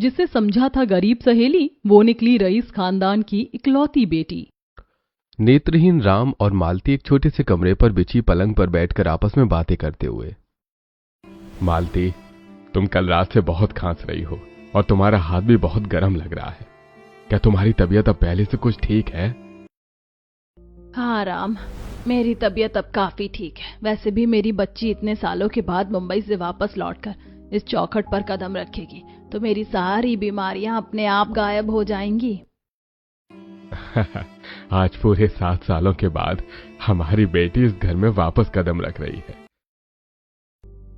जिसे समझा था गरीब सहेली, वो निकली रईस खानदान की इकलौती बेटी। नेत्रहीन राम और मालती एक छोटे से कमरे पर बिछी पलंग पर बैठकर आपस में बातें करते हुए। मालती, तुम कल रात से बहुत खांस रही हो और तुम्हारा हाथ भी बहुत गर्म लग रहा है। क्या तुम्हारी तबीयत अब पहले से कुछ ठीक है? हाँ राम, मेरी तबीयत अब काफी ठीक है। वैसे भी मेरी बच्ची इतने सालों के बाद मुंबई से वापस लौटकर इस चौखट पर कदम रखेगी तो मेरी सारी बीमारियां अपने आप गायब हो जाएंगी। आज पूरे 7 सालों के बाद हमारी बेटी इस घर में वापस कदम रख रही है।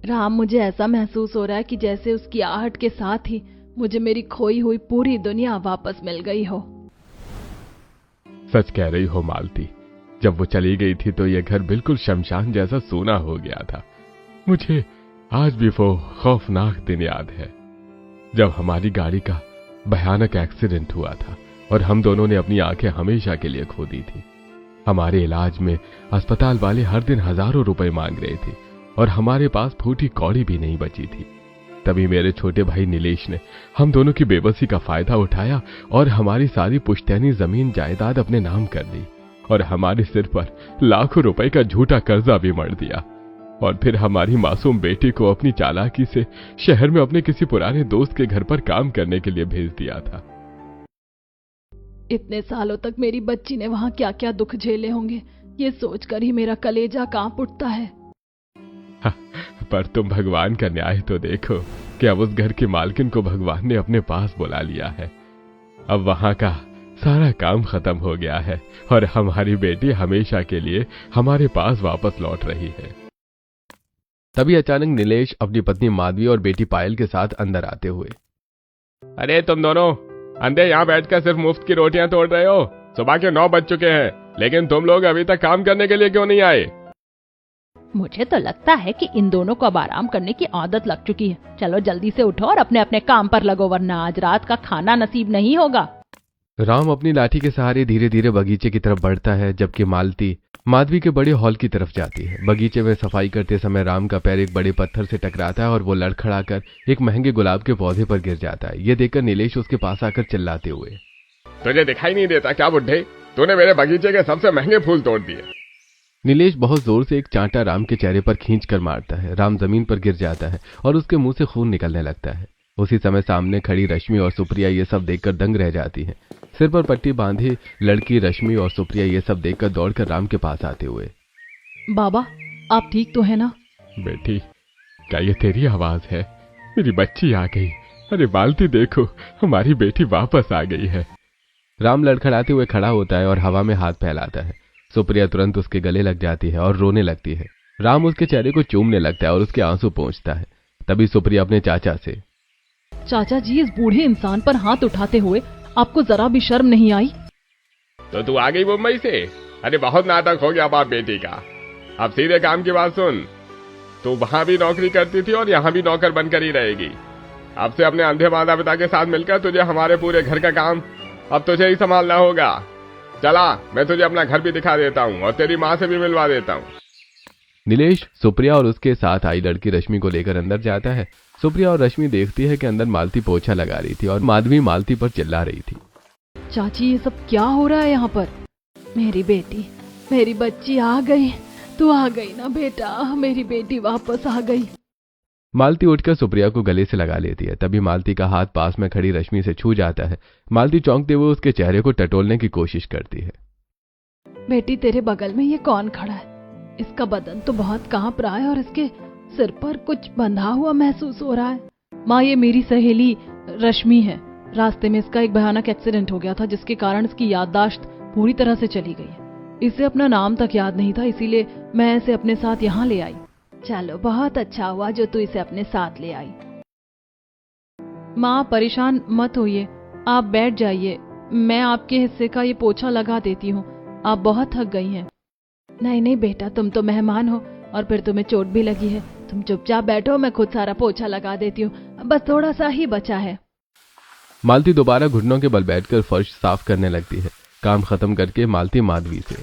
राम, मुझे ऐसा महसूस हो रहा है कि जैसे उसकी आहट के साथ ही मुझे मेरी खोई हुई पूरी दुनिया वापस मिल गई हो। सच कह रही हो मालती, जब वो चली गई थी तो यह घर बिल्कुल शमशान जैसा सूना हो गया था। मुझे आज भी वो खौफनाक दिन याद है जब हमारी गाड़ी का भयानक एक्सीडेंट हुआ था और हम दोनों ने अपनी आंखें हमेशा के लिए खो दी थी। हमारे इलाज में अस्पताल वाले हर दिन हजारों रुपए मांग रहे थे और हमारे पास फूटी कौड़ी भी नहीं बची थी। तभी मेरे छोटे भाई नीलेश ने हम दोनों की बेबसी का फायदा उठाया और हमारी सारी पुश्तैनी जमीन जायदाद अपने नाम कर ली और हमारे सिर पर लाखों रुपए का झूठा कर्जा भी मढ़ दिया। और फिर हमारी मासूम बेटी को अपनी चालाकी से शहर में अपने किसी पुराने दोस्त के घर पर काम करने के लिए भेज दिया था। इतने सालों तक मेरी बच्ची ने वहां क्या क्या दुख झेले होंगे, ये सोचकर ही मेरा कलेजा कांप उठता है। पर तुम भगवान का न्याय तो देखो कि अब उस घर की मालकिन को भगवान ने अपने पास बुला लिया है। अब वहां का सारा काम खत्म हो गया है और हमारी बेटी हमेशा के लिए हमारे पास वापस लौट रही है। तभी अचानक नीलेश अपनी पत्नी माधवी और बेटी पायल के साथ अंदर आते हुए, अरे तुम दोनों अंधे यहाँ बैठकर सिर्फ मुफ्त की रोटियां तोड़ रहे हो। सुबह के 9 बज चुके हैं, लेकिन तुम लोग अभी तक काम करने के लिए क्यों नहीं आए? मुझे तो लगता है कि इन दोनों को अब आराम करने की आदत लग चुकी है। चलो जल्दी से उठो और अपने अपने काम पर लगो, वरना आज रात का खाना नसीब नहीं होगा। राम अपनी लाठी के सहारे धीरे धीरे बगीचे की तरफ बढ़ता है, जबकि मालती माधवी के बड़े हॉल की तरफ जाती है। बगीचे में सफाई करते समय राम का पैर एक बड़े पत्थर से टकराता है और वो लड़खड़ाकर एक महंगे गुलाब के पौधे पर गिर जाता है। ये देखकर नीलेश उसके पास आकर चिल्लाते हुए, तुझे दिखाई नहीं देता क्या बुड्ढे? तूने मेरे बगीचे के सबसे महंगे फूल तोड़ दिए। नीलेश बहुत जोर से एक चांटा राम के चेहरे पर खींचकर मारता है। राम जमीन पर गिर जाता है और उसके मुंह से खून निकलने लगता है। उसी समय सामने खड़ी रश्मि और सुप्रिया ये सब देखकर दंग रह जाती हैं। सिर पर पट्टी बांधी लड़की रश्मि और सुप्रिया ये सब देखकर दौड़कर राम के पास आते हुए, बाबा, आप ठीक तो है ना? बेटी, क्या ये तेरी आवाज है? मेरी बच्ची आ गई। अरे मालती, देखो हमारी बेटी वापस आ गई है। राम लड़खड़ाते हुए खड़ा होता है और हवा में हाथ फैलाता है। सुप्रिया तुरंत उसके गले लग जाती है और रोने लगती है। राम उसके चेहरे को चूमने लगता है और उसके आंसू पोंछता है। तभी सुप्रिया अपने चाचा से, चाचा जी, इस बूढ़े इंसान पर हाथ उठाते हुए आपको जरा भी शर्म नहीं आई? तो तू आ गई मुंबई से? अरे बहुत नाटक हो गया बाप बेटी का। अब सीधे काम की बात सुन। तू वहां भी नौकरी करती थी और यहाँ भी नौकर बनकर ही रहेगी। अब से अपने अंधे माता पिता के साथ मिलकर तुझे हमारे पूरे घर का काम अब तुझे ही संभालना होगा। चला, मैं तुझे अपना घर भी दिखा देता हूँ और तेरी माँ से भी मिलवा देता हूँ। नीलेश सुप्रिया और उसके साथ आई लड़की रश्मि को लेकर अंदर जाता है। सुप्रिया और रश्मि देखती है कि अंदर मालती पोछा लगा रही थी और माधवी मालती पर चिल्ला रही थी, चाची, ये सब क्या हो रहा है यहाँ पर? मेरी बेटी, मेरी बच्ची आ गई। तू आ गई ना बेटा, मेरी बेटी वापस आ गई। मालती उठकर सुप्रिया को गले से लगा लेती है। तभी मालती का हाथ पास में खड़ी रश्मि से छू जाता है। मालती चौंकते हुए उसके चेहरे को टटोलने की कोशिश करती है। बेटी, तेरे बगल में ये कौन खड़ा है? इसका बदन तो बहुत कांप रहा है और इसके सिर पर कुछ बंधा हुआ महसूस हो रहा है। माँ, ये मेरी सहेली रश्मि है। रास्ते में इसका एक भयानक एक्सीडेंट हो गया था, जिसके कारण इसकी याददाश्त पूरी तरह से चली गई है। इसे अपना नाम तक याद नहीं था, इसीलिए मैं इसे अपने साथ यहाँ ले आई। चलो, बहुत अच्छा हुआ जो तू इसे अपने साथ ले आई। माँ, परेशान मत होइए, आप बैठ जाइए। मैं आपके हिस्से का ये पोछा लगा देती हूँ। आप बहुत थक गई हैं। नहीं नहीं बेटा, तुम तो मेहमान हो और फिर तुम्हें चोट भी लगी है। तुम चुपचाप बैठो, मैं खुद सारा पोछा लगा देती हूँ। बस थोड़ा सा ही बचा है। मालती दोबारा घुटनों के बल बैठकर फर्श साफ करने लगती है। काम खत्म करके मालती माधवी से,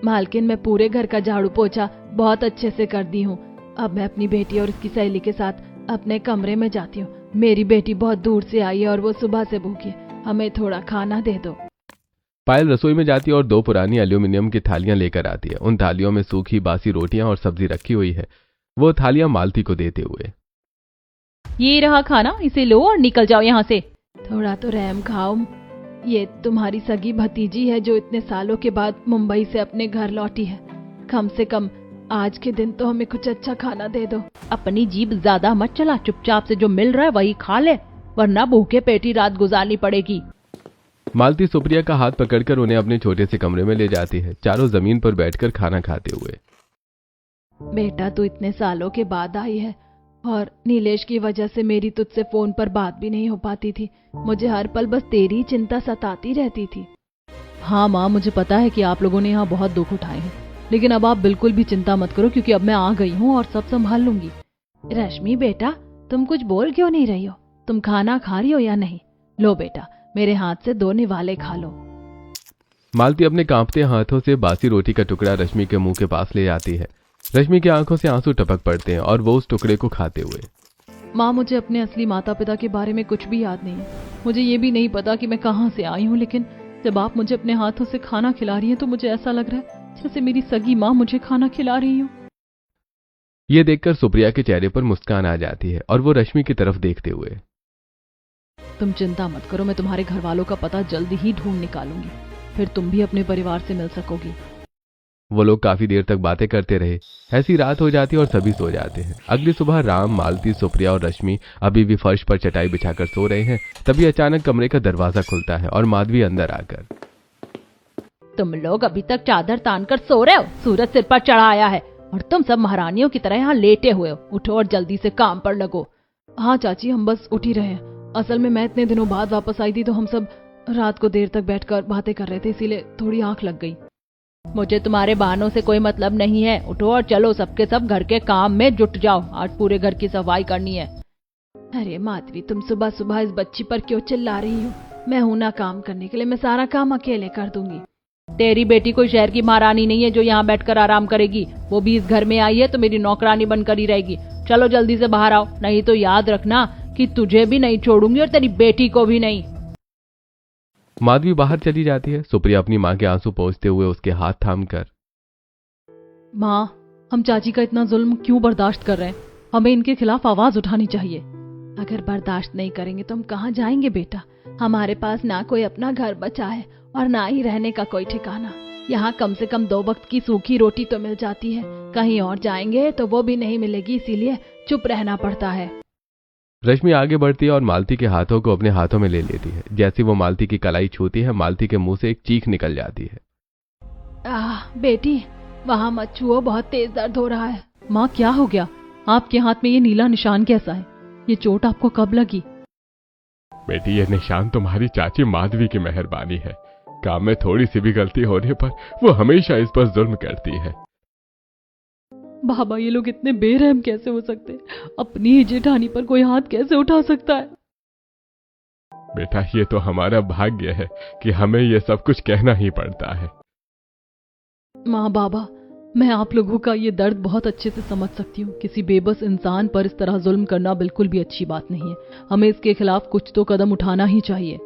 मालकिन, मैं पूरे घर का झाड़ू पोछा बहुत अच्छे से कर दी हूँ। अब मैं अपनी बेटी और उसकी सहेली के साथ अपने कमरे में जाती हूँ। मेरी बेटी बहुत दूर से आई है और वो सुबह से भूखी है, हमें थोड़ा खाना दे दो। पायल रसोई में जाती है और 2 पुरानी एल्यूमिनियम की थालियां लेकर आती है। उन थालियों में सूखी बासी रोटियां और सब्जी रखी हुई है। वो थालियां मालती को देते हुए, ये रहा खाना, इसे लो और निकल जाओ यहाँ से। थोड़ा तो रहम खाओ, ये तुम्हारी सगी भतीजी है जो इतने सालों के बाद मुंबई से अपने घर लौटी है। कम से कम आज के दिन तो हमें कुछ अच्छा खाना दे दो। अपनी जीभ ज्यादा मत चला, चुपचाप से जो मिल रहा है वही खा ले, वरना भूखे पेटी रात गुजारनी पड़ेगी। मालती सुप्रिया का हाथ पकड़कर उन्हें अपने छोटे से कमरे में ले जाती है, चारों जमीन पर बैठकर खाना खाते हुए। बेटा तू इतने सालों के बाद आई है और नीलेश की वजह से मेरी तुझसे फोन पर बात भी नहीं हो पाती थी। मुझे हर पल बस तेरी चिंता सताती रहती थी। हाँ माँ, मुझे पता है कि आप लोगों ने यहाँ बहुत दुख उठाए हैं, लेकिन अब आप बिल्कुल भी चिंता मत करो क्योंकि अब मैं आ गई हूँ और सब संभाल लूंगी। रश्मि बेटा, तुम कुछ बोल क्यों नहीं रही हो? तुम खाना खा रही हो या नहीं? लो बेटा, मेरे हाथ से 2 निवाले खा लो। मालती अपने कांपते हाथों से बासी रोटी का टुकड़ा रश्मि के मुंह के पास ले जाती है। रश्मि की आंखों से आंसू टपक पड़ते हैं और वो उस टुकड़े को खाते हुए, माँ, मुझे अपने असली माता पिता के बारे में कुछ भी याद नहीं है। मुझे ये भी नहीं पता कि मैं कहाँ से आई हूँ, लेकिन जब आप मुझे अपने हाथों से खाना खिला रही हैं तो मुझे ऐसा लग रहा है जैसे मेरी सगी माँ मुझे खाना खिला रही हो। ये देखकर सुप्रिया के चेहरे पर मुस्कान आ जाती है और वो रश्मि की तरफ देखते हुए, तुम चिंता मत करो, मैं तुम्हारे घर वालों का पता जल्दी ही ढूंढ निकालूंगी, फिर तुम भी अपने परिवार से मिल सकोगी। वो लोग काफी देर तक बातें करते रहे। ऐसी रात हो जाती है और सभी सो जाते हैं। अगली सुबह राम, मालती, सुप्रिया और रश्मि अभी भी फर्श पर चटाई बिछाकर सो रहे हैं। तभी अचानक कमरे का दरवाजा खुलता है और माधवी अंदर आकर, तुम लोग अभी तक चादर तान कर सो रहे हो? सूरज सिर पर चढ़ा आया है और तुम सब महारानियों की तरह यहाँ लेटे हुए हो। उठो और जल्दी से काम पर लगो। हाँ चाची, हम बस उठ ही रहे हैं। असल में मैं इतने दिनों बाद वापस आई थी तो हम सब रात को देर तक बैठकर बातें कर रहे थे, इसीलिए थोड़ी आंख लग गई। मुझे तुम्हारे बहानों से कोई मतलब नहीं है। उठो और चलो, सबके सब घर के काम में जुट जाओ, आज पूरे घर की सफाई करनी है। अरे माधवी, तुम सुबह सुबह इस बच्ची पर क्यों चिल्ला रही हो? मैं हूं ना काम करने के लिए, मैं सारा काम अकेले कर दूंगी। तेरी बेटी कोई शहर की महारानी नहीं है जो यहाँ बैठकर आराम करेगी। वो भी इस घर में आई है तो मेरी नौकरानी बनकर ही रहेगी। चलो जल्दी से बाहर आओ, नहीं तो याद रखना कि तुझे भी नहीं छोड़ूंगी और तेरी बेटी को भी नहीं। माधवी बाहर चली जाती है। सुप्रिया अपनी माँ के आंसू पोंछते हुए उसके हाथ थामकर, माँ, हम चाची का इतना जुल्म क्यों बर्दाश्त कर रहे हैं? हमें इनके खिलाफ आवाज उठानी चाहिए। अगर बर्दाश्त नहीं करेंगे तो हम कहाँ जाएंगे बेटा? हमारे पास ना कोई अपना घर बचा है और ना ही रहने का कोई ठिकाना। यहाँ कम से कम 2 वक्त की सूखी रोटी तो मिल जाती है, कहीं और जाएंगे तो वो भी नहीं मिलेगी, इसीलिए चुप रहना पड़ता है। रश्मि आगे बढ़ती है और मालती के हाथों को अपने हाथों में ले लेती है। जैसे वो मालती की कलाई छूती है, मालती के मुंह से एक चीख निकल जाती है। बेटी, वहाँ मत छुओ, बहुत तेज दर्द हो रहा है। माँ, क्या हो गया? आपके हाथ में ये नीला निशान कैसा है? ये चोट आपको कब लगी? बेटी, ये निशान तुम्हारी चाची माधवी की मेहरबानी है। काम में थोड़ी सी भी गलती होने पर वो हमेशा इस पर जुल्म करती है। बाबा, ये लोग इतने बेरहम कैसे हो सकते? अपनी ही जेठानी पर कोई हाथ कैसे उठा सकता है? बेटा, ये तो हमारा भाग्य है कि हमें ये सब कुछ कहना ही पड़ता है। माँ बाबा, मैं आप लोगों का ये दर्द बहुत अच्छे से समझ सकती हूँ। किसी बेबस इंसान पर इस तरह जुल्म करना बिल्कुल भी अच्छी बात नहीं है। हमें इसके खिलाफ कुछ तो कदम उठाना ही चाहिए।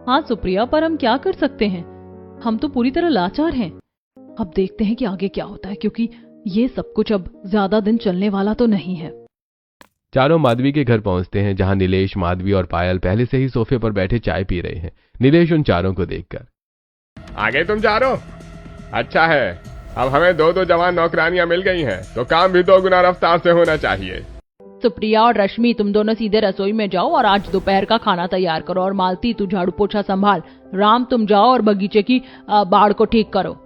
हाँ सुप्रिया, पर हम क्या कर सकते हैं? हम तो पूरी तरह लाचार हैं। अब देखते हैं कि आगे क्या होता है, क्योंकि ये सब कुछ अब ज्यादा दिन चलने वाला तो नहीं है। चारों माधवी के घर पहुंचते हैं, जहां नीलेश, माधवी और पायल पहले से ही सोफे पर बैठे चाय पी रहे हैं। नीलेश उन चारों को देखकर, आ गए तुम चारों? अच्छा है, अब हमें 2 जवान नौकरानियां मिल गई हैं, तो काम भी 2 गुना रफ्तार से होना चाहिए। सुप्रिया और रश्मि, तुम दोनों सीधे रसोई में जाओ और आज दोपहर का खाना तैयार करो। और मालती, तू झाड़ू पोछा संभाल। राम, तुम जाओ और बगीचे की बाड़ को ठीक करो।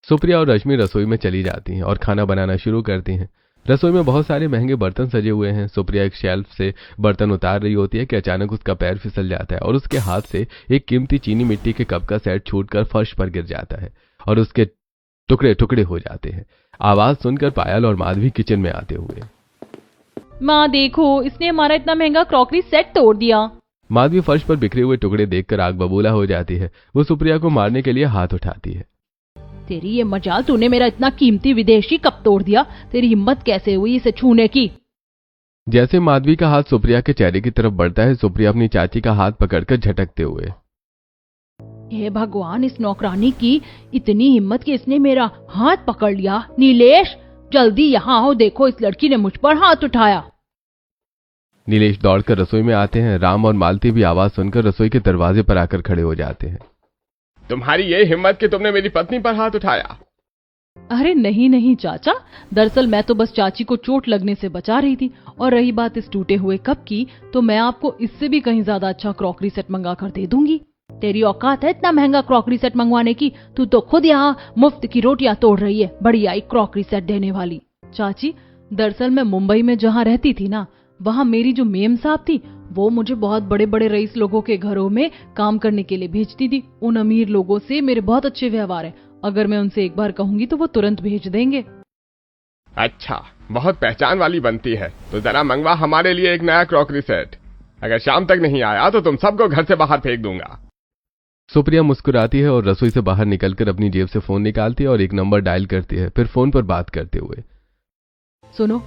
सुप्रिया और रश्मि रसोई में चली जाती हैं और खाना बनाना शुरू करती हैं। रसोई में बहुत सारे महंगे बर्तन सजे हुए हैं। सुप्रिया एक शेल्फ से बर्तन उतार रही होती है कि अचानक उसका पैर फिसल जाता है और उसके हाथ से एक कीमती चीनी मिट्टी के कप का सेट छूटकर फर्श पर गिर जाता है और उसके टुकड़े टुकड़े हो जाते हैं। आवाज सुनकर पायल और माधवी किचन में आते हुए, माँ देखो, इसने हमारा इतना महंगा क्रॉकरी सेट तोड़ दिया। माधवी फर्श पर बिखरे हुए टुकड़े देखकर आग बबूला हो जाती है। वो सुप्रिया को मारने के लिए हाथ उठाती है। तेरी ये मजाल, तूने मेरा इतना कीमती विदेशी कप तोड़ दिया। तेरी हिम्मत कैसे हुई इसे छूने की? जैसे माधवी का हाथ सुप्रिया के चेहरे की तरफ बढ़ता है, सुप्रिया अपनी चाची का हाथ पकड़कर झटकते हुए, हे भगवान, इस नौकरानी की इतनी हिम्मत कि इसने मेरा हाथ पकड़ लिया। नीलेश, जल्दी यहाँ आओ, देखो इस लड़की ने मुझ पर हाथ उठाया। नीलेश दौड़कर रसोई में आते हैं। राम और मालती भी आवाज सुनकर रसोई के दरवाजे पर आकर खड़े हो जाते हैं। तुम्हारी ये हिम्मत कि तुमने मेरी पत्नी पर हाथ उठाया? अरे नहीं नहीं चाचा, दरअसल मैं तो बस चाची को चोट लगने से बचा रही थी। और रही बात इस टूटे हुए कप की, तो मैं आपको इससे भी कहीं ज्यादा अच्छा क्रॉकरी सेट मंगा कर दे दूंगी। तेरी औकात है इतना महंगा क्रॉकरी सेट मंगवाने की? तू तो खुद यहाँ मुफ्त की रोटियां तोड़ रही है, बढ़िया एक क्रॉकरी सेट देने वाली। चाची, दरअसल मैं मुंबई में जहाँ रहती थी ना, वहाँ मेरी जो मेम साहब थी, वो मुझे बहुत बड़े बड़े रईस लोगों के घरों में काम करने के लिए भेजती थी। उन अमीर लोगों से मेरे बहुत अच्छे व्यवहार है। अगर मैं उनसे एक बार कहूंगी तो वो तुरंत भेज देंगे। अच्छा, बहुत पहचान वाली बनती है। तो जरा मंगवा हमारे लिए एक नया क्रॉकरी सेट। अगर शाम तक नहीं आया तो तुम सबको घर से बाहर फेंक दूंगा। सुप्रिया मुस्कुराती है और रसोई से बाहर निकलकर अपनी जेब से फोन निकालती है और एक नंबर डायल करती है। फिर फोन पर बात करते हुए, सुनो,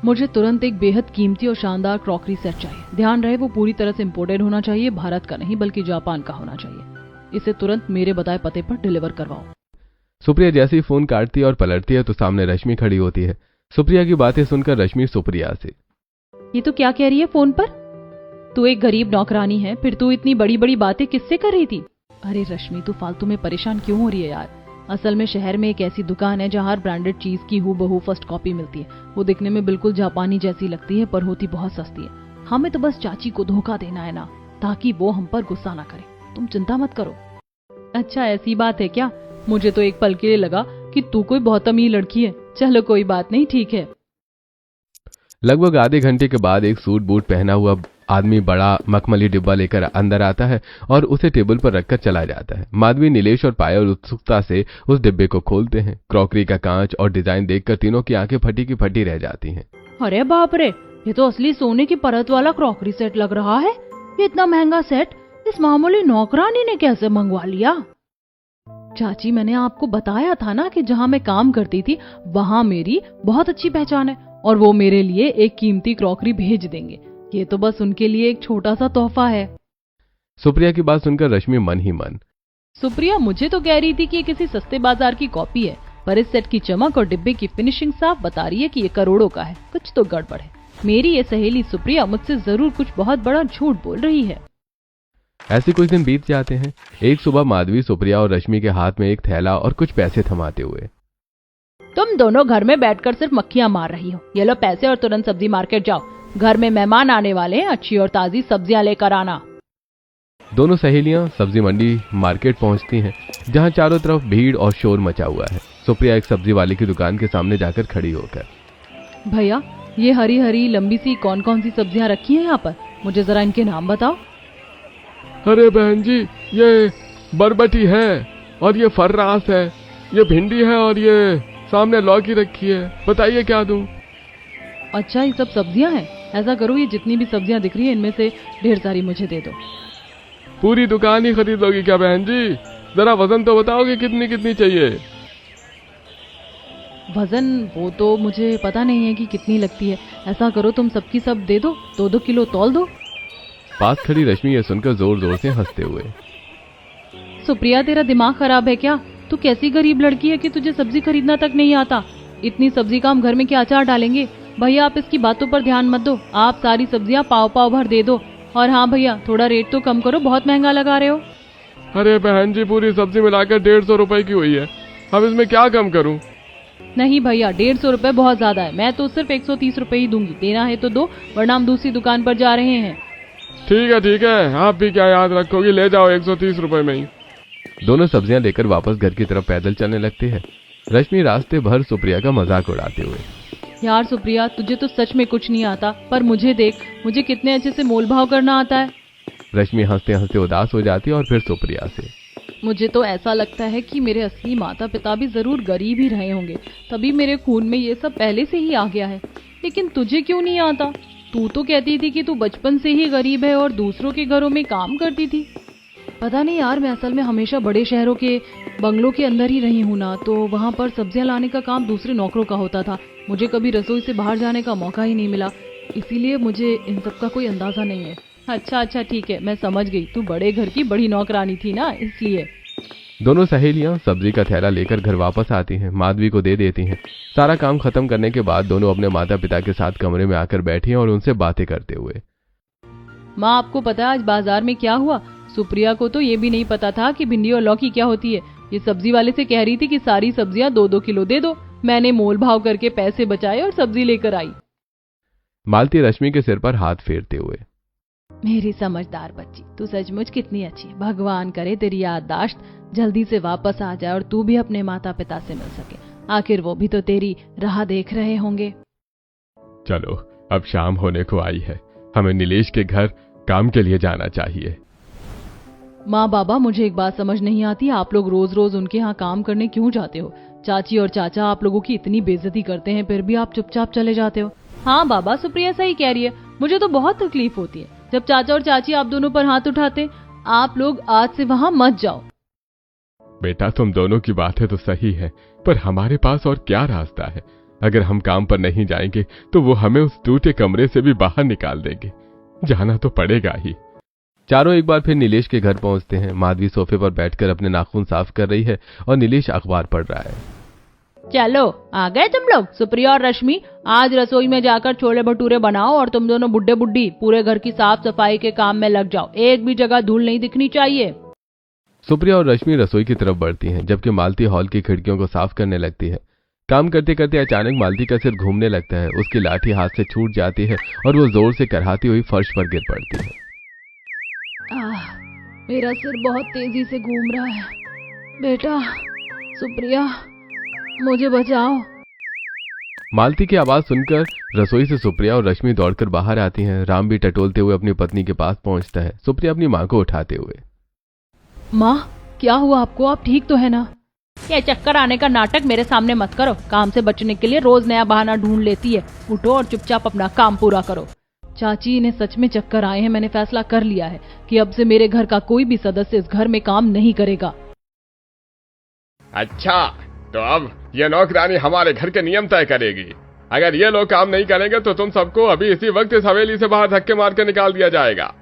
मुझे तुरंत एक बेहद कीमती और शानदार क्रॉकरी सेट चाहिए। ध्यान रहे वो पूरी तरह से इम्पोर्टेड होना चाहिए, भारत का नहीं बल्कि जापान का होना चाहिए। इसे तुरंत मेरे बताए पते पर डिलीवर करवाओ। सुप्रिया जैसे ही फोन काटती है और पलटती है तो सामने रश्मि खड़ी होती है। सुप्रिया की बातें सुनकर रश्मि सुप्रिया से, ये तो क्या कह रही है फोन पर? तू एक गरीब नौकरानी है, फिर तू इतनी बड़ी बड़ी बातें किससे कर रही थी? अरे रश्मि, तू फालतू में परेशान क्यों हो रही है यार? असल में शहर में एक ऐसी दुकान है जहाँ हर ब्रांडेड चीज की हूबहू फर्स्ट कॉपी मिलती है। वो दिखने में बिल्कुल जापानी जैसी लगती है, पर होती बहुत सस्ती है। हमें तो बस चाची को धोखा देना है ना, ताकि वो हम पर गुस्सा ना करे। तुम चिंता मत करो। अच्छा, ऐसी बात है क्या? मुझे तो एक पल के लिए लगा कि तू कोई बहुत अमीर लड़की है। चलो कोई बात नहीं, ठीक है। लगभग आधे घंटे के बाद एक सूट बूट पहना हुआ आदमी बड़ा मखमली डिब्बा लेकर अंदर आता है और उसे टेबल पर रखकर चला जाता है। माधवी, नीलेश और पायल उत्सुकता से उस डिब्बे को खोलते हैं। क्रॉकरी का कांच और डिजाइन देखकर तीनों की आंखें फटी की फटी रह जाती हैं। अरे बाप रे, ये तो असली सोने की परत वाला क्रॉकरी सेट लग रहा है। ये इतना महंगा सेट इस मामूली नौकरानी ने कैसे मंगवा लिया? चाची, मैंने आपको बताया था ना कि जहाँ मैं काम करती थी वहाँ मेरी बहुत अच्छी पहचान है और वो मेरे लिए एक कीमती क्रॉकरी भेज देंगे। ये तो बस उनके लिए एक छोटा सा तोहफा है। सुप्रिया की बात सुनकर रश्मि मन ही मन, सुप्रिया मुझे तो कह रही थी कि ये किसी सस्ते बाजार की कॉपी है, पर इस सेट की चमक और डिब्बे की फिनिशिंग साफ बता रही है कि ये करोड़ों का है। कुछ तो गड़बड़ है। मेरी ये सहेली सुप्रिया मुझसे जरूर कुछ बहुत बड़ा झूठ बोल रही है। ऐसे कुछ दिन बीत जाते हैं। एक सुबह माधवी सुप्रिया और रश्मि के हाथ में एक थैला और कुछ पैसे थमाते हुए, तुम दोनों घर में बैठकर सिर्फ मक्खियां मार रही हो। ये लो पैसे और तुरंत सब्जी मार्केट जाओ। घर में मेहमान आने वाले हैं, अच्छी और ताजी सब्जियां लेकर आना। दोनों सहेलियां सब्जी मंडी मार्केट पहुंचती हैं, जहां चारों तरफ भीड़ और शोर मचा हुआ है। सुप्रिया एक सब्जी वाले की दुकान के सामने जाकर खड़ी होकर, भैया, ये हरी हरी लंबी सी कौन कौन सी सब्जियां रखी हैं यहाँ पर? मुझे जरा इनके नाम बताओ। अरे बहन जी, ये बरबटी है और ये फर्रास है, ये भिंडी है और ये सामने लौकी रखी है। बताइए क्या दूं? अच्छा, ये सब सब्जियां हैं। ऐसा करो, ये जितनी भी सब्जियां दिख रही है इनमें से ढेर सारी मुझे दे दो। पूरी दुकान ही खरीद लोगी क्या बहन जी? जरा वजन तो बताओगे कितनी कितनी चाहिए? वजन वो तो मुझे पता नहीं है कि कितनी लगती है। ऐसा करो, तुम सबकी सब दे दो, 2-2 किलो तौल दो। पास खड़ी रश्मि ये सुनकर जोर जोर से हंसते हुए, सुप्रिया, तेरा दिमाग खराब है क्या? तू कैसी गरीब लड़की है कि तुझे सब्जी खरीदना तक नहीं आता? इतनी सब्जी का हम घर में क्या अचार डालेंगे? भैया, आप इसकी बातों पर ध्यान मत दो। आप सारी सब्जियां पाव पाव भर दे दो। और हाँ भैया, थोड़ा रेट तो कम करो, बहुत महंगा लगा रहे हो। अरे बहन जी, पूरी सब्जी मिलाकर 150 रुपए की हुई है। अब इसमें क्या कम करूं? नहीं भैया, 150 रुपए बहुत ज्यादा है। मैं तो सिर्फ 130 रुपए ही दूंगी। देना है तो दो, वरना हम दूसरी दुकान पर जा रहे हैं। ठीक है, आप भी क्या याद रखोगी? ले जाओ 130 रुपए में ही। दोनों सब्जियां लेकर वापस घर की तरफ पैदल चलने लगते हैं। रश्मि रास्ते भर सुप्रिया का मजाक उड़ाते हुए, यार सुप्रिया, तुझे तो सच में कुछ नहीं आता, पर मुझे देख, मुझे कितने अच्छे से मोल भाव करना आता है। रश्मि हंसते हंसते उदास हो जाती है और फिर सुप्रिया से, मुझे तो ऐसा लगता है कि मेरे असली माता पिता भी जरूर गरीब ही रहे होंगे, तभी मेरे खून में ये सब पहले से ही आ गया है। लेकिन तुझे क्यों नहीं आता? तू तो कहती थी कि तू बचपन से ही गरीब है और दूसरों के घरों में काम करती थी। पता नहीं यार, मैं असल में हमेशा बड़े शहरों के बंगलों के अंदर ही रही हूँ ना, तो वहाँ पर सब्जियां लाने का काम दूसरे नौकरों का होता था। मुझे कभी रसोई से बाहर जाने का मौका ही नहीं मिला। इसीलिए मुझे इन सब का कोई अंदाजा नहीं है। अच्छा अच्छा ठीक है, मैं समझ गई, तू बड़े घर की बड़ी नौकरानी थी ना, इसलिए। दोनों सहेलियां सब्जी का थैला लेकर घर वापस आती हैं, माधवी को दे देती हैं। सारा काम खत्म करने के बाद दोनों अपने माता पिता के साथ कमरे में आकर बैठी हैं और उनसे बातें करते हुए। माँ, आपको पता है आज बाजार में क्या हुआ? सुप्रिया को तो ये भी नहीं पता था कि भिंडी और लौकी क्या होती है। ये सब्जी वाले से कह रही थी कि सारी सब्जियां 2-2 किलो दे दो। मैंने मोल भाव करके पैसे बचाए और सब्जी लेकर आई। मालती रश्मि के सिर पर हाथ फेरते हुए। मेरी समझदार बच्ची, तू सचमुच कितनी अच्छी है। भगवान करे तेरी याददाश्त जल्दी से वापस आ जाए और तू भी अपने माता पिता से मिल सके। आखिर वो भी तो तेरी राह देख रहे होंगे। चलो, अब शाम होने को आई है, हमें नीलेश के घर काम के लिए जाना चाहिए। माँ बाबा, मुझे एक बात समझ नहीं आती, आप लोग रोज रोज उनके यहाँ काम करने क्यों जाते हो? चाची और चाचा आप लोगों की इतनी बेइज्जती करते हैं, फिर भी आप चुपचाप चले जाते हो। हाँ बाबा, सुप्रिया सही कह रही है। मुझे तो बहुत तकलीफ होती है जब चाचा और चाची आप दोनों पर हाथ उठाते। आप लोग आज से वहाँ मत जाओ। बेटा, तुम दोनों की बातें तो सही है, पर हमारे पास और क्या रास्ता है? अगर हम काम पर नहीं जाएंगे तो वो हमें उस टूटे कमरे से भी बाहर निकाल देंगे। जाना तो पड़ेगा ही। चारों एक बार फिर नीलेश के घर पहुंचते हैं। माधवी सोफे पर बैठकर अपने नाखून साफ कर रही है और नीलेश अखबार पढ़ रहा है। चलो, आ गए तुम लोग। सुप्रिया और रश्मि, आज रसोई में जाकर छोले भटूरे बनाओ और तुम दोनों बुड्ढे बुड्ढी पूरे घर की साफ सफाई के काम में लग जाओ। एक भी जगह धूल नहीं दिखनी चाहिए। सुप्रिया और रश्मि रसोई की तरफ बढ़ती हैं, जबकि मालती हॉल की खिड़कियों को साफ करने लगती है। काम करते करते अचानक मालती का सिर घूमने लगता है। उसकी लाठी हाथ से छूट जाती है और वो जोर से करहाती हुई फर्श पर गिर पड़ती है। मेरा सिर बहुत तेजी से घूम रहा है। बेटा, सुप्रिया, मुझे बचाओ। मालती की आवाज सुनकर रसोई से सुप्रिया और रश्मि दौड़कर बाहर आती हैं। राम भी टटोलते हुए अपनी पत्नी के पास पहुंचता है, सुप्रिया अपनी मां को उठाते हुए। माँ, क्या हुआ आपको? आप ठीक तो है ना? ये चक्कर आने का नाटक मेरे सामने मत करो। काम से बचने के लिए रोज नया बहाना ढूंढ लेती है। उठो और चुपचाप अपना काम पूरा करो। चाची, इन्हें सच में चक्कर आए हैं। मैंने फैसला कर लिया है कि अब से मेरे घर का कोई भी सदस्य इस घर में काम नहीं करेगा। अच्छा, तो अब ये नौकरानी हमारे घर के नियम तय करेगी। अगर ये लोग काम नहीं करेंगे तो तुम सबको अभी इसी वक्त इस हवेली से बाहर धक्के मार के निकाल दिया जाएगा।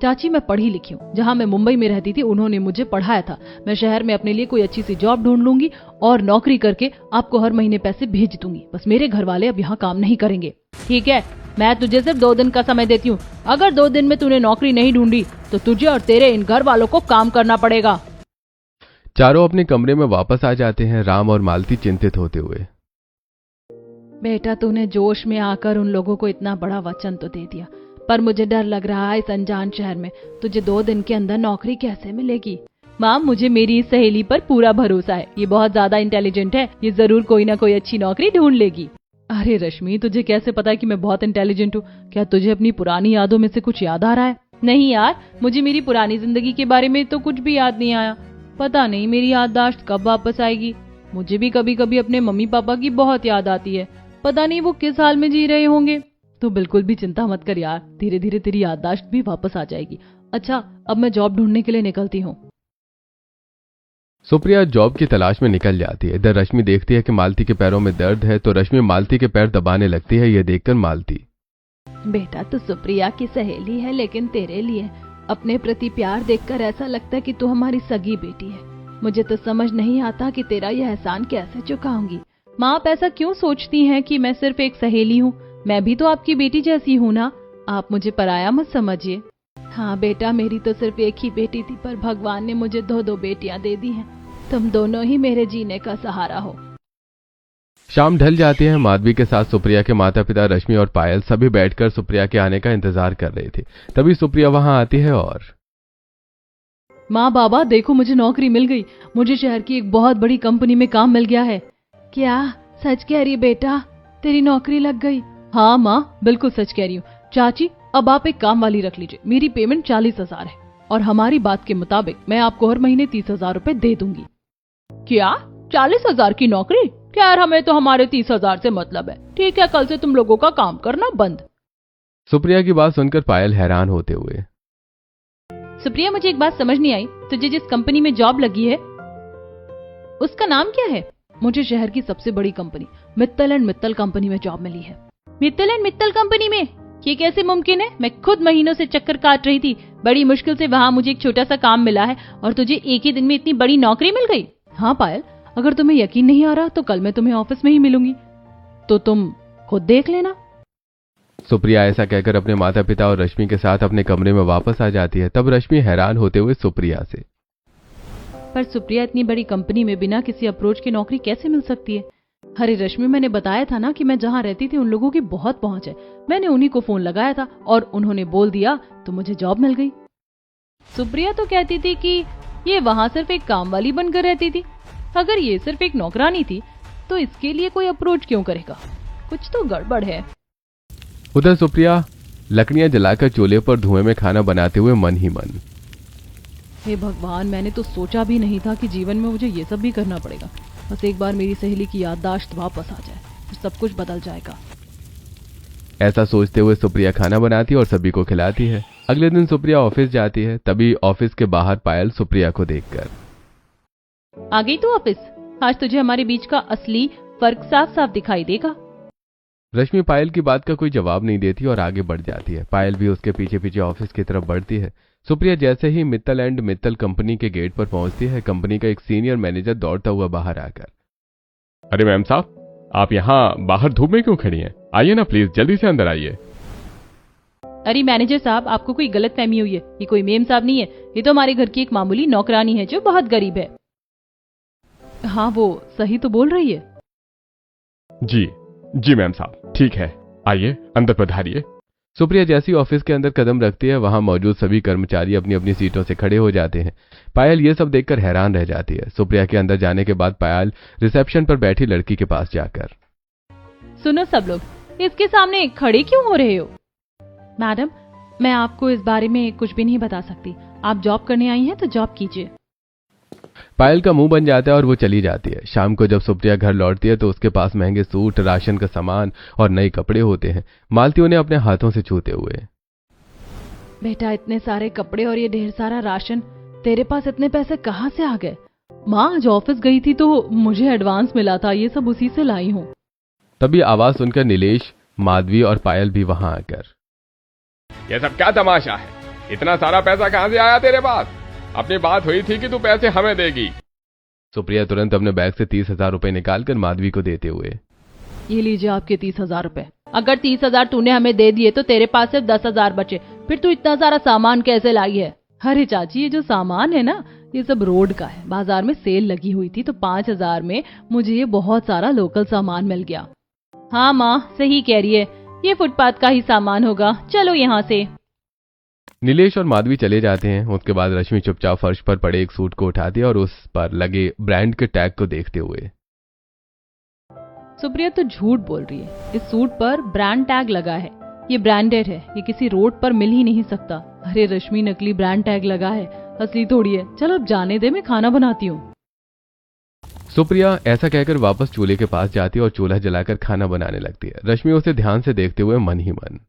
चाची, मैं पढ़ी लिखी हूँ। जहाँ मैं मुंबई में रहती थी उन्होंने मुझे पढ़ाया था। मैं शहर में अपने लिए कोई अच्छी सी जॉब ढूंढ लूंगी और नौकरी करके आपको हर महीने पैसे भेज दूंगी। बस मेरे घर वाले अब यहाँ काम नहीं करेंगे। ठीक है, मैं तुझे सिर्फ 2 दिन का समय देती हूँ। अगर 2 दिन में तूने नौकरी नहीं ढूंढी तो तुझे और तेरे इन घर वालों को काम करना पड़ेगा। चारों अपने कमरे में वापस आ जाते हैं, राम और मालती चिंतित होते हुए। बेटा, तूने जोश में आकर उन लोगों को इतना बड़ा वचन तो दे दिया, पर मुझे डर लग रहा है इस अनजान शहर में तुझे 2 दिन के अंदर नौकरी कैसे मिलेगी। माँ, मुझे मेरी इस सहेली पर पूरा भरोसा है। ये बहुत ज्यादा इंटेलिजेंट है। ये जरूर कोई ना कोई अच्छी नौकरी ढूंढ लेगी। अरे रश्मि, तुझे कैसे पता है कि मैं बहुत इंटेलिजेंट हूँ? क्या तुझे अपनी पुरानी यादों में से कुछ याद आ रहा है? नहीं यार, मुझे मेरी पुरानी जिंदगी के बारे में तो कुछ भी याद नहीं आया। पता नहीं मेरी याददाश्त कब वापस आएगी। मुझे भी कभी कभी अपने मम्मी पापा की बहुत याद आती है। पता नहीं वो किस हाल में जी रहे होंगे। तो बिल्कुल भी चिंता मत कर यार, धीरे धीरे तेरी याददाश्त भी वापस आ जाएगी। अच्छा, अब मैं जॉब ढूंढने के लिए निकलती हूँ। सुप्रिया जॉब की तलाश में निकल जाती है। इधर रश्मि देखती है कि मालती के पैरों में दर्द है तो रश्मि मालती के पैर दबाने लगती है। यह देखकर मालती, बेटा, तू सुप्रिया की सहेली है, लेकिन तेरे लिए अपने प्रति प्यार देखकर ऐसा लगता है कि तू हमारी सगी बेटी है। मुझे तो समझ नहीं आता कि तेरा यह एहसान कैसे चुकाऊंगी। माँ, आप ऐसा क्यों सोचती हैं कि मैं सिर्फ एक सहेली हूँ? मैं भी तो आपकी बेटी जैसी हूँ ना। आप मुझे पराया मत समझिए। हाँ बेटा, मेरी तो सिर्फ एक ही बेटी थी, पर भगवान ने मुझे 2-2 बेटियां दे दी हैं। तुम दोनों ही मेरे जीने का सहारा हो। शाम ढल जाती है। माधवी के साथ सुप्रिया के माता पिता रश्मि और पायल सभी बैठकर सुप्रिया के आने का इंतजार कर रहे थे। तभी सुप्रिया वहां आती है और माँ बाबा, देखो मुझे नौकरी मिल गई। मुझे शहर की एक बहुत बड़ी कंपनी में काम मिल गया है। क्या सच कह रही बेटा? तेरी नौकरी लग गई? हाँ माँ, बिल्कुल सच कह रही हूँ। चाची, अब आप एक काम वाली रख लीजिए। मेरी पेमेंट 40,000 है और हमारी बात के मुताबिक मैं आपको हर महीने 30,000 रुपए दे दूंगी। क्या 40,000 की नौकरी? खैर, हमें तो हमारे 30,000 से मतलब है। ठीक है, कल से तुम लोगों का काम करना बंद। सुप्रिया की बात सुनकर पायल हैरान होते हुए, सुप्रिया, मुझे एक बात समझ नहीं आई। तुझे जिस कंपनी में जॉब लगी है उसका नाम क्या है? मुझे शहर की सबसे बड़ी company Mittal and Mittal company में जॉब मिली है। मित्तल एंड मित्तल कंपनी में? ये कैसे मुमकिन है? मैं खुद महीनों से चक्कर काट रही थी, बड़ी मुश्किल से वहाँ मुझे एक छोटा सा काम मिला है और तुझे एक ही दिन में इतनी बड़ी नौकरी मिल गई। हाँ पायल, अगर तुम्हें यकीन नहीं आ रहा तो कल मैं तुम्हें ऑफिस में ही मिलूंगी, तो तुम खुद देख लेना। सुप्रिया ऐसा कहकर अपने माता पिता और रश्मि के साथ अपने कमरे में वापस आ जाती है। तब रश्मि हैरान होते हुए सुप्रिया से, पर सुप्रिया, इतनी बड़ी कंपनी में बिना किसी अप्रोच की नौकरी कैसे मिल सकती है? अरे रश्मि, मैंने बताया था ना कि मैं जहाँ रहती थी उन लोगों की बहुत पहुंच है। मैंने उन्हीं को फोन लगाया था और उन्होंने बोल दिया तो मुझे जॉब मिल गई। सुप्रिया तो कहती थी कि ये वहां सिर्फ एक काम वाली बनकर रहती थी। अगर ये सिर्फ एक नौकरानी थी तो इसके लिए कोई अप्रोच क्यों करेगा? कुछ तो गड़बड़ है। उधर सुप्रिया लकड़ियां जलाकर चूल्हे पर धुएं में खाना बनाते हुए मन ही मन, हे भगवान, मैंने तो सोचा भी नहीं था कि जीवन में मुझे ये सब भी करना पड़ेगा। बस एक बार मेरी सहेली की याददाश्त वापस आ जाए तो सब कुछ बदल जाएगा। ऐसा सोचते हुए सुप्रिया खाना बनाती और सभी को खिलाती है। अगले दिन सुप्रिया ऑफिस जाती है। तभी ऑफिस के बाहर पायल सुप्रिया को देखकर, आ गई तू ऑफिस? आज तुझे हमारे बीच का असली फर्क साफ साफ दिखाई देगा। रश्मि पायल की बात का कोई जवाब नहीं देती और आगे बढ़ जाती है। पायल भी उसके पीछे पीछे ऑफिस की तरफ बढ़ती है। सुप्रिया जैसे ही मित्तल एंड मित्तल कंपनी के गेट पर पहुंचती है, कंपनी का एक सीनियर मैनेजर दौड़ता हुआ बाहर आकर, अरे मैम साहब, आप यहाँ बाहर धूप में क्यों खड़ी हैं? आइए ना प्लीज, जल्दी से अंदर आइए। अरे मैनेजर साहब, आपको कोई गलतफहमी हुई है। ये कोई मेम साहब नहीं है, ये तो हमारे घर की एक मामूली नौकरानी है जो बहुत गरीब है। हाँ, वो सही तो बोल रही है। जी जी मैम साहब, ठीक है, आइए अंदर पधारिए। सुप्रिया जैसी ऑफिस के अंदर कदम रखती है, वहां मौजूद सभी कर्मचारी अपनी अपनी सीटों से खड़े हो जाते हैं। पायल ये सब देखकर हैरान रह जाती है। सुप्रिया के अंदर जाने के बाद पायल रिसेप्शन पर बैठी लड़की के पास जाकर, सुनो सब लोग, इसके सामने खड़े क्यों हो रहे हो? मैडम, मैं आपको इस बारे में कुछ भी नहीं बता सकती। आप जॉब करने आई हैं तो जॉब कीजिए। पायल का मुंह बन जाता है और वो चली जाती है। शाम को जब सुप्रिया घर लौटती है तो उसके पास महंगे सूट, राशन का सामान और नए कपड़े होते हैं। मालती उन्हें अपने हाथों से छूते हुए, बेटा, इतने सारे कपड़े और ये ढेर सारा राशन, तेरे पास इतने पैसे कहाँ से आ गए? माँ आज ऑफिस गई थी तो मुझे एडवांस मिला था, ये सब उसी से लाई हूँ। तभी आवाज सुनकर नीलेश, माधवी और पायल भी वहां आकर, ये सब क्या तमाशा है? इतना सारा पैसा कहाँ से आया तेरे पास? अपनी बात हुई थी कि तू पैसे हमें देगी। सुप्रिया तुरंत अपने बैग से 30,000 रुपए निकालकर माधवी को देते हुए, ये लीजिए आपके 30,000 रुपए। अगर 30,000 तूने हमें दे दिए तो तेरे पास सिर्फ 10,000 बचे। फिर तू इतना सारा सामान कैसे लाई है? अरे चाची, ये जो सामान है ना, ये सब रोड का है। बाजार में सेल लगी हुई थी तो 5,000 में मुझे ये बहुत सारा लोकल सामान मिल गया। हाँ माँ, सही कह रही है, ये फुटपाथ का ही सामान होगा। चलो यहाँ से। नीलेश और माधवी चले जाते हैं। उसके बाद रश्मि चुपचाप फर्श पर पड़े एक सूट को उठाती है और उस पर लगे ब्रांड के टैग को देखते हुए, सुप्रिया तो झूठ बोल रही है। इस सूट पर ब्रांड टैग लगा है, ये ब्रांडेड है, ये किसी रोड पर मिल ही नहीं सकता। अरे रश्मि, नकली ब्रांड टैग लगा है, असली थोड़ी है। चलो अब जाने दे, मैं खाना बनाती हूँ। सुप्रिया ऐसा कहकर वापस चूल्हे के पास जाती है और चूल्हा जलाकर खाना बनाने लगती है। रश्मि उसे ध्यान से देखते हुए मन ही मन,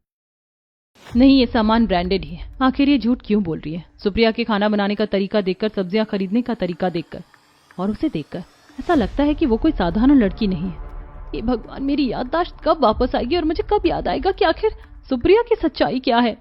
नहीं, ये सामान ब्रांडेड ही है। आखिर ये झूठ क्यों बोल रही है? सुप्रिया के खाना बनाने का तरीका देखकर, सब्जियां खरीदने का तरीका देखकर और उसे देखकर ऐसा लगता है कि वो कोई साधारण लड़की नहीं है। ये भगवान, मेरी याददाश्त कब वापस आएगी और मुझे कब याद आएगा कि आखिर सुप्रिया की सच्चाई क्या है?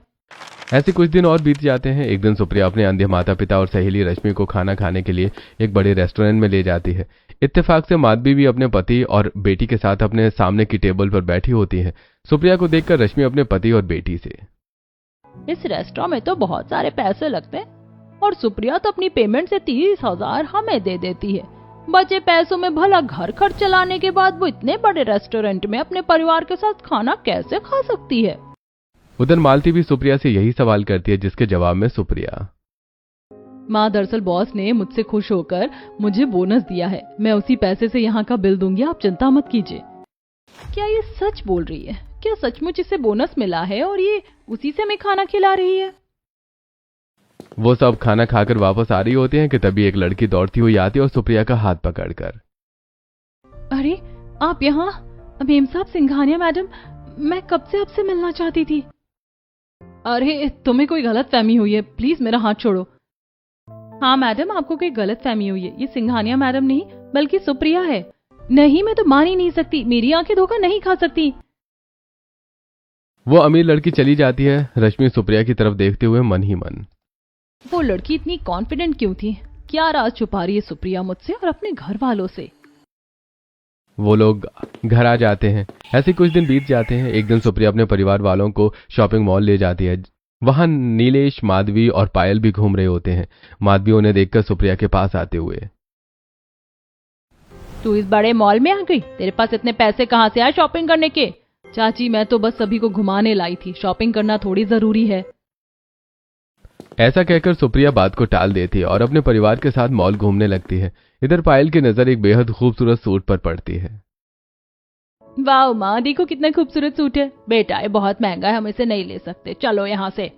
ऐसे कुछ दिन और बीत जाते हैं। एक दिन सुप्रिया अपने अंधे माता पिता और सहेली रश्मि को खाना खाने के लिए एक बड़े रेस्टोरेंट में ले जाती है। इत्तेफाक से माधवी भी अपने पति और बेटी के साथ अपने सामने की टेबल पर बैठी होती है। सुप्रिया को देखकर रश्मि अपने पति और बेटी से, इस रेस्टोरेंट में तो बहुत सारे पैसे लगते हैं और सुप्रिया तो अपनी पेमेंट से 30,000 हमें दे देती है। बचे पैसों में भला घर खर्च चलाने के बाद वो इतने बड़े रेस्टोरेंट में अपने परिवार के साथ खाना कैसे खा सकती है? उधर मालती भी सुप्रिया से यही सवाल करती है, जिसके जवाब में सुप्रिया, माँ, दरअसल बॉस ने मुझसे खुश होकर मुझे बोनस दिया है। मैं उसी पैसे से यहाँ का बिल दूंगी, आप चिंता मत कीजिए। क्या ये सच बोल रही है? क्या सचमुच इसे बोनस मिला है और ये उसी से मैं खाना खिला रही है? वो सब खाना खाकर वापस आ रही होती हैं कि तभी एक लड़की दौड़ती हुई आती है और सुप्रिया का हाथ पकड़कर, अरे आप यहाँ? मेम साहब, सिंघानिया मैडम, मैं कब से आपसे मिलना चाहती थी। अरे तुम्हें कोई गलत फहमी हुई है, प्लीज मेरा हाथ छोड़ो। हाँ मैडम, आपको कोई गलत फहमी हुई है, ये सिंघानिया मैडम नहीं बल्कि सुप्रिया है। नहीं, मैं तो मान ही नहीं सकती, मेरी आंखें धोखा नहीं खा सकती। वो अमीर लड़की चली जाती है। रश्मि सुप्रिया की तरफ देखते हुए मन ही मन, वो लड़की इतनी कॉन्फिडेंट क्यों थी? क्या राज छुपा रही है सुप्रिया मुझसे और अपने घर वालों से? वो लोग घर आ जाते हैं। ऐसे कुछ दिन बीत जाते हैं। एक दिन सुप्रिया अपने परिवार वालों को शॉपिंग मॉल ले जाती है। वहां नीलेश, माधवी और पायल भी घूम रहे होते हैं। माधवी उन्हें देखकर सुप्रिया के पास आते हुए, तू इस बड़े मॉल में आ गई? तेरे पास इतने पैसे कहाँ से आए शॉपिंग करने के? चाची, मैं तो बस सभी को घुमाने लाई थी, शॉपिंग करना थोड़ी जरूरी है। ऐसा कहकर सुप्रिया बात को टाल देती है और अपने परिवार के साथ मॉल घूमने लगती है। इधर पायल की नजर एक बेहद खूबसूरत सूट पर पड़ती है। वाह माँ, देखो कितना खूबसूरत सूट है। बेटा ये बहुत महंगा है, हम इसे नहीं ले सकते, चलो यहाँ से।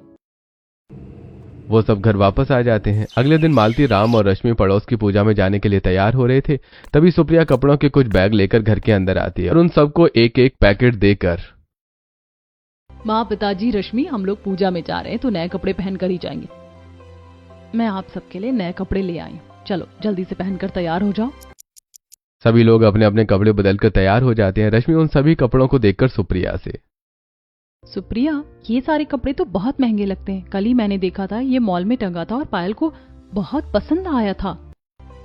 वो सब घर वापस आ जाते हैं। अगले दिन मालती, राम और रश्मि पड़ोस की पूजा में जाने के लिए तैयार हो रहे थे। तभी सुप्रिया कपड़ों के कुछ बैग लेकर घर के अंदर आती है और उन सबको एक एक पैकेट देकर, माँ, पिताजी, रश्मि, हम लोग पूजा में जा रहे हैं तो नए कपड़े पहनकर ही जाएंगे। मैं आप सबके लिए नए कपड़े ले आई हूँ, चलो जल्दी से पहनकर तैयार हो जाओ। सभी लोग अपने अपने कपड़े बदलकर तैयार हो जाते हैं। रश्मि उन सभी कपड़ों को देखकर सुप्रिया से, सुप्रिया, ये सारे कपड़े तो बहुत महंगे लगते हैं। कल ही मैंने देखा था, ये मॉल में टंगा था और पायल को बहुत पसंद आया था।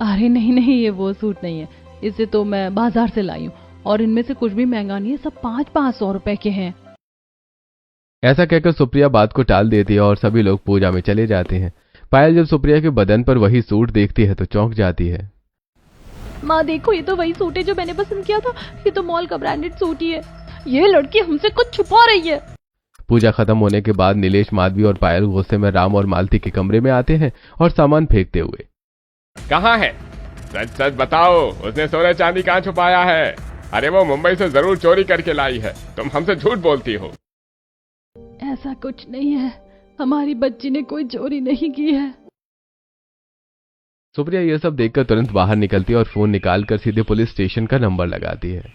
अरे नहीं नहीं, ये वो सूट नहीं है, इसे तो मैं बाजार से लाई हूँ और इनमें से कुछ भी महंगा नहीं है, सब 500 रुपए के हैं। ऐसा कहकर सुप्रिया बात को टाल देती है और सभी लोग पूजा में चले जाते हैं। पायल जब सुप्रिया के बदन पर वही सूट देखती है तो चौंक जाती है। माँ देखो, ये तो वही सूट है जो मैंने पसंद किया था। ये तो मॉल का ब्रांडेड सूट ही है। ये लड़की हमसे कुछ छुपा रही है। पूजा खत्म होने के बाद नीलेश, माधवी और पायल गुस्से में राम और मालती के कमरे में आते हैं और सामान फेंकते हुए, कहाँ है? सच सच बताओ, उसने सोने चांदी कहाँ छुपाया है? अरे वो मुंबई से जरूर चोरी करके लाई है, तुम हमसे झूठ बोलती हो। ऐसा कुछ नहीं है, हमारी बच्ची ने कोई चोरी नहीं की है। सुप्रिया यह सब देखकर तुरंत बाहर निकलती है और फोन निकालकर सीधे पुलिस स्टेशन का नंबर लगाती है।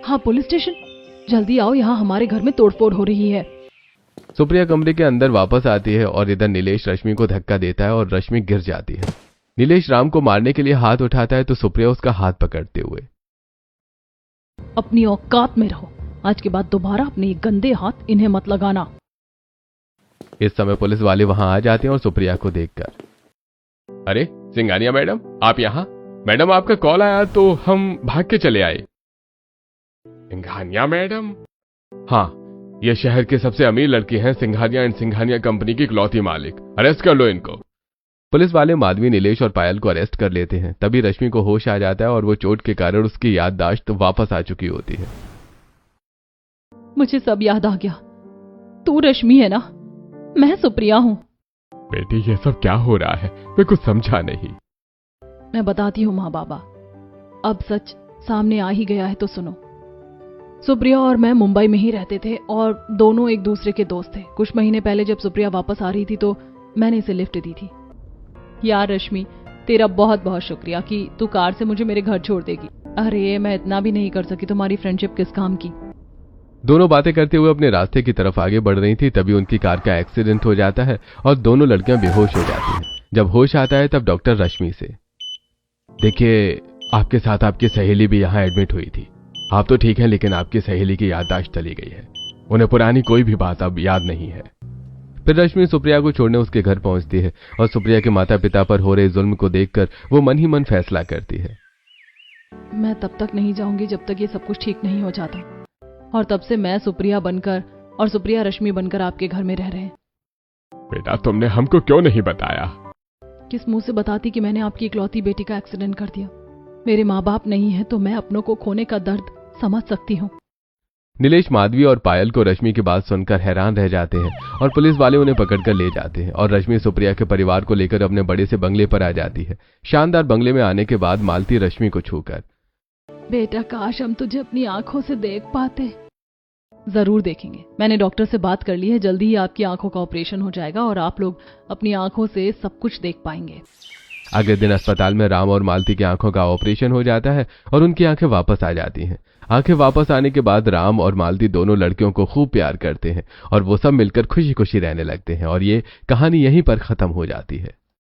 हाँ पुलिस स्टेशन, जल्दी आओ, यहाँ हमारे घर में तोड़फोड़ हो रही है। सुप्रिया कमरे के अंदर वापस आती है और इधर नीलेश रश्मि को धक्का देता है और रश्मि गिर जाती है। नीलेश राम को मारने के लिए हाथ उठाता है तो सुप्रिया उसका हाथ पकड़ते हुए, अपनी औकात में रहो, आज के बाद दोबारा अपने गंदे हाथ इन्हें मत लगाना। इस समय पुलिस वाले वहां आ जाते हैं और सुप्रिया को देखकर, अरे सिंघानिया मैडम, आप यहाँ? मैडम आपका कॉल आया तो हम भाग के चले आए। सिंघानिया मैडम? हाँ, ये शहर के सबसे अमीर लड़की हैं, सिंघानिया एंड सिंघानिया कंपनी की इकलौती मालिक। अरेस्ट कर लो इनको। पुलिस वाले माधवी, नीलेश और पायल को अरेस्ट कर लेते हैं। तभी रश्मि को होश आ जाता है और वो चोट के कारण उसकी याददाश्त वापस आ चुकी होती है। मुझे सब याद आ गया, तू रश्मि है ना? मैं सुप्रिया हूँ। बेटी ये सब क्या हो रहा है? मैं कुछ समझा नहीं। मैं बताती हूँ माँ बाबा, अब सच सामने आ ही गया है तो सुनो। सुप्रिया और मैं मुंबई में ही रहते थे और दोनों एक दूसरे के दोस्त थे। कुछ महीने पहले जब सुप्रिया वापस आ रही थी तो मैंने इसे लिफ्ट दी थी। यार रश्मि, तेरा बहुत बहुत शुक्रिया कि तू कार से मुझे मेरे घर छोड़ देगी। अरे मैं इतना भी नहीं कर सकी, तुम्हारी फ्रेंडशिप किस काम की। दोनों बातें करते हुए अपने रास्ते की तरफ आगे बढ़ रही थी। तभी उनकी कार का एक्सीडेंट हो जाता है और दोनों लड़कियां बेहोश हो जाती हैं। जब होश आता है तब डॉक्टर रश्मि से, देखिए आपके साथ आपकी सहेली भी यहाँ एडमिट हुई थी। आप तो ठीक हैं, लेकिन आपकी सहेली की याददाश्त चली गई है। उन्हें पुरानी कोई भी बात अब याद नहीं है। फिर रश्मि सुप्रिया को छोड़ने उसके घर पहुंचती है और सुप्रिया के माता पिता पर हो रहे जुल्म को देखकर वो मन ही मन फैसला करती है, मैं तब तक नहीं जाऊंगी जब तक ये सब कुछ ठीक नहीं हो जाता। और तब से मैं सुप्रिया बनकर और सुप्रिया रश्मि बनकर आपके घर में रह रहे हैं। बेटा तुमने हमको क्यों नहीं बताया? किस मुंह से बताती कि मैंने आपकी इकलौती बेटी का एक्सीडेंट कर दिया। मेरे माँ बाप नहीं है तो मैं अपनों को खोने का दर्द समझ सकती हूँ। नीलेश, माधवी और पायल को रश्मि की बात सुनकर हैरान रह जाते हैं और पुलिस वाले उन्हें पकड़कर ले जाते हैं और रश्मि सुप्रिया के परिवार को लेकर अपने बड़े से बंगले पर आ जाती है। शानदार बंगले में आने के बाद मालती रश्मि को छूकर, बेटा काश हम तुझे अपनी आंखों से देख पाते। जरूर देखेंगे, मैंने डॉक्टर से बात कर ली है, जल्दी ही आपकी आंखों का ऑपरेशन हो जाएगा और आप लोग अपनी आंखों से सब कुछ देख पाएंगे। अगले दिन अस्पताल में राम और मालती की आंखों का ऑपरेशन हो जाता है और उनकी आंखें वापस आ जाती हैं। आंखें वापस आने के बाद राम और मालती दोनों लड़कियों को खूब प्यार करते हैं और वो सब मिलकर खुशी खुशी रहने लगते हैं और ये कहानी यहीं पर खत्म हो जाती है।